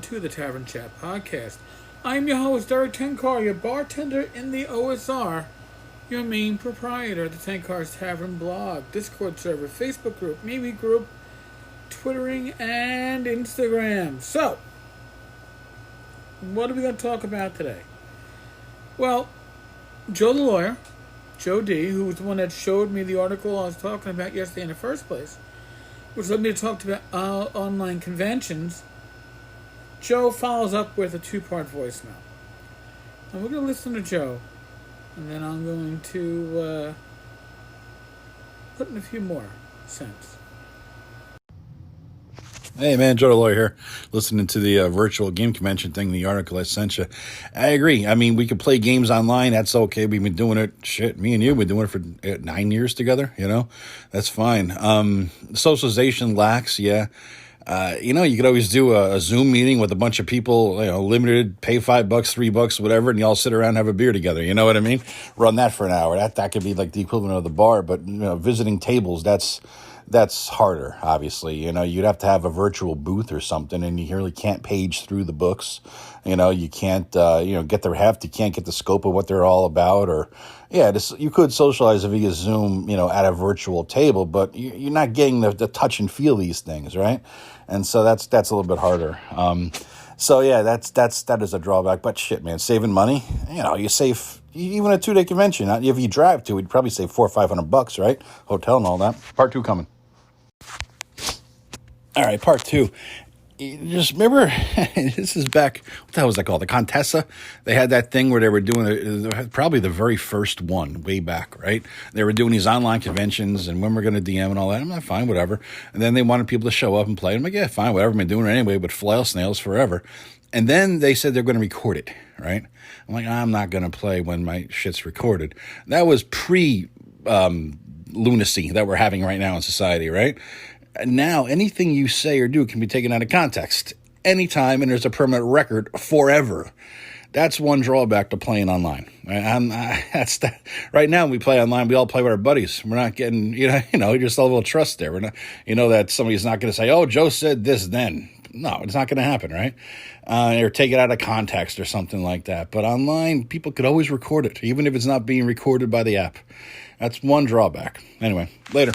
to the Tavern Chat Podcast. I'm your host, Derek Tenkar, your bartender in the OSR, your main proprietor of the Tenkar's Tavern blog, Discord server, Facebook group, Mimi group, Twittering, and Instagram. So, what are we going to talk about today? Well, Joe the Lawyer, Joe D, who was the one that showed me the article I was talking about yesterday in the first place, which led me to talk about online conventions. Joe follows up with a two-part voicemail. And we're going to listen to Joe, and then I'm going to put in a few more cents. Hey man, Joe the Lawyer here, listening to the virtual game convention thing, the article I sent you. I agree. I mean, we could play games online. That's okay. We've been doing it. Me and you have been doing it for 9 years together, That's fine. Socialization lacks, yeah. You could always do a Zoom meeting with a bunch of people, limited, pay $5, $3, whatever, and you all sit around and have a beer together. You know what I mean? Run that for an hour. That could be like the equivalent of the bar, but, visiting tables, that's harder, obviously. You'd have to have a virtual booth or something, and you really can't page through the books. You can't, get their heft. You can't get the scope of what they're all about. Or, you could socialize via Zoom, at a virtual table, but you're not getting the touch and feel these things, right? And so that's a little bit harder. That is a drawback. But shit, man, saving money. You save even a 2-day convention. If you drive to, you'd probably save $400 or $500, right? Hotel and all that. Part 2 coming. All right, part 2. Just remember, this is back, what the hell was that called? The Contessa? They had that thing where they were doing, probably the very first one, way back, right? They were doing these online conventions, and when we're going to DM and all that, I'm like, fine, whatever. And then they wanted people to show up and play. I'm like, yeah, fine, whatever, I've been doing it anyway, but flail snails forever. And then they said they're going to record it, right? I'm like, I'm not going to play when my shit's recorded. That was pre-lunacy that we're having right now in society, right? Now, anything you say or do can be taken out of context anytime, and there's a permanent record forever. That's one drawback to playing online. That's that. Right now, when we play online, we all play with our buddies. We're not getting, just a level of trust there. We're not, that somebody's not going to say, "Oh, Joe said this then." No, it's not going to happen, right? Or take it out of context or something like that. But online, people could always record it, even if it's not being recorded by the app. That's one drawback. Anyway, later.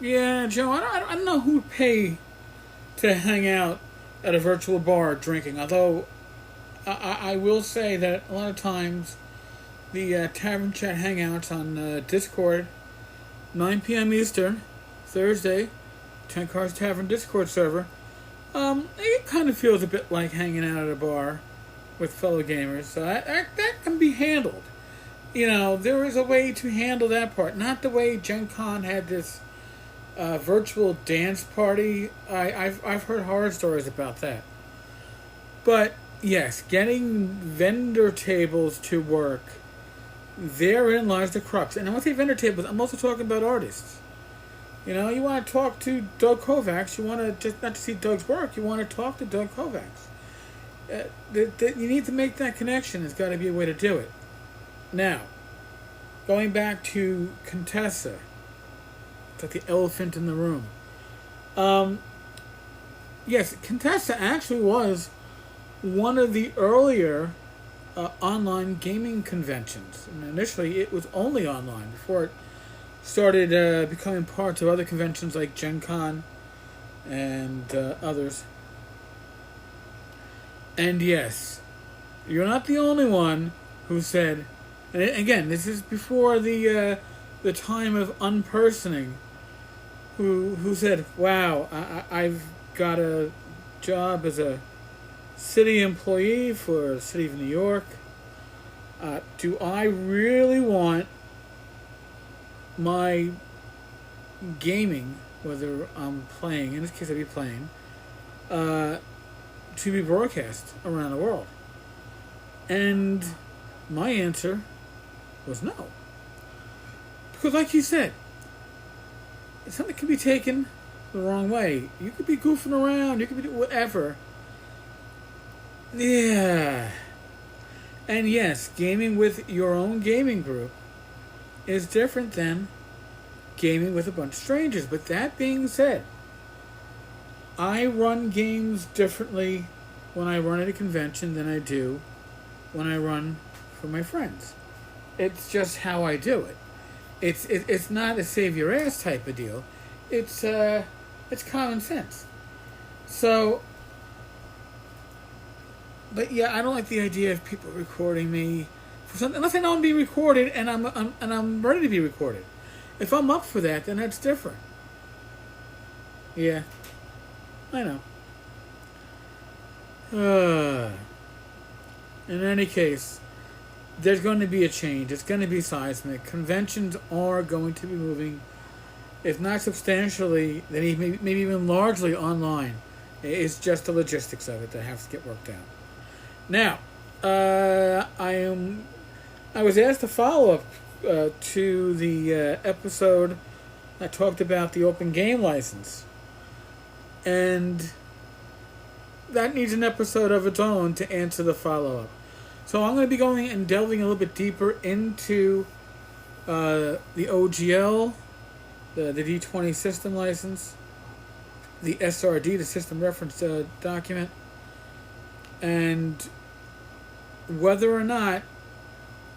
Yeah, Joe, I don't know who would pay to hang out at a virtual bar drinking, although I will say that a lot of times the Tavern Chat Hangouts on Discord, 9 p.m. Eastern, Thursday, Tenkar's Tavern Discord server, it kind of feels a bit like hanging out at a bar with fellow gamers, so that can be handled. There is a way to handle that part, not the way Gen Con had this virtual dance party. I've heard horror stories about that. But yes, getting vendor tables to work, therein lies the crux. And when I say vendor tables, I'm also talking about artists. You want to talk to Doug Kovacs, you want to just not to see Doug's work, you want to talk to Doug Kovacs. You need to make that connection. There's got to be a way to do it. Now, going back to Contessa, like the elephant in the room. Yes, Contessa actually was one of the earlier online gaming conventions. And initially, it was only online before it started becoming part of other conventions like Gen Con and others. And yes, you're not the only one who said, and again, this is before the time of unpersoning, who said, wow, I've got a job as a city employee for the city of New York. Do I really want my gaming, whether I'm playing, in this case I'd be playing, to be broadcast around the world? And my answer was no. Because like you said, something can be taken the wrong way. You could be goofing around. You could be doing whatever. Yeah. And yes, gaming with your own gaming group is different than gaming with a bunch of strangers. But that being said, I run games differently when I run at a convention than I do when I run for my friends. It's just how I do it. It's not a save your ass type of deal. It's common sense. So, but yeah, I don't like the idea of people recording me for something unless I know I'm being recorded and I'm ready to be recorded. If I'm up for that, then that's different. Yeah, I know. In any case, there's going to be a change. It's going to be seismic. Conventions are going to be moving, if not substantially, then maybe even largely online. It's just the logistics of it that has to get worked out. Now, I was asked to follow up to the episode that talked about the open game license, and that needs an episode of its own to answer the follow up. So I'm going to be going and delving a little bit deeper into the OGL, the D20 system license, the SRD, the system reference document, and whether or not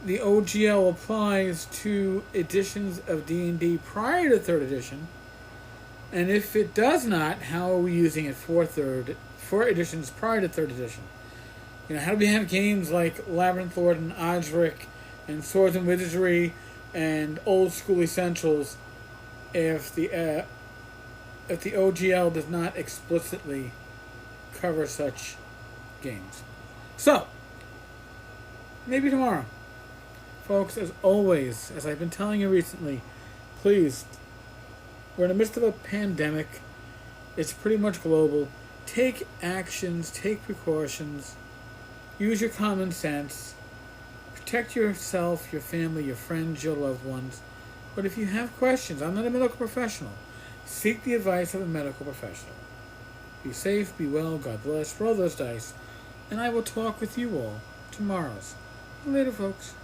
the OGL applies to editions of D&D prior to 3rd edition, and if it does not, how are we using it for editions prior to 3rd edition? You know, how do we have games like Labyrinth Lord and Osric and Swords and Wizardry and Old School Essentials if the OGL does not explicitly cover such games? So, maybe tomorrow. Folks, as always, as I've been telling you recently, please, we're in the midst of a pandemic. It's pretty much global. Take actions, take precautions, use your common sense, protect yourself, your family, your friends, your loved ones. But if you have questions, I'm not a medical professional. Seek the advice of a medical professional. Be safe, be well, God bless, roll those dice, and I will talk with you all tomorrow. Later, folks.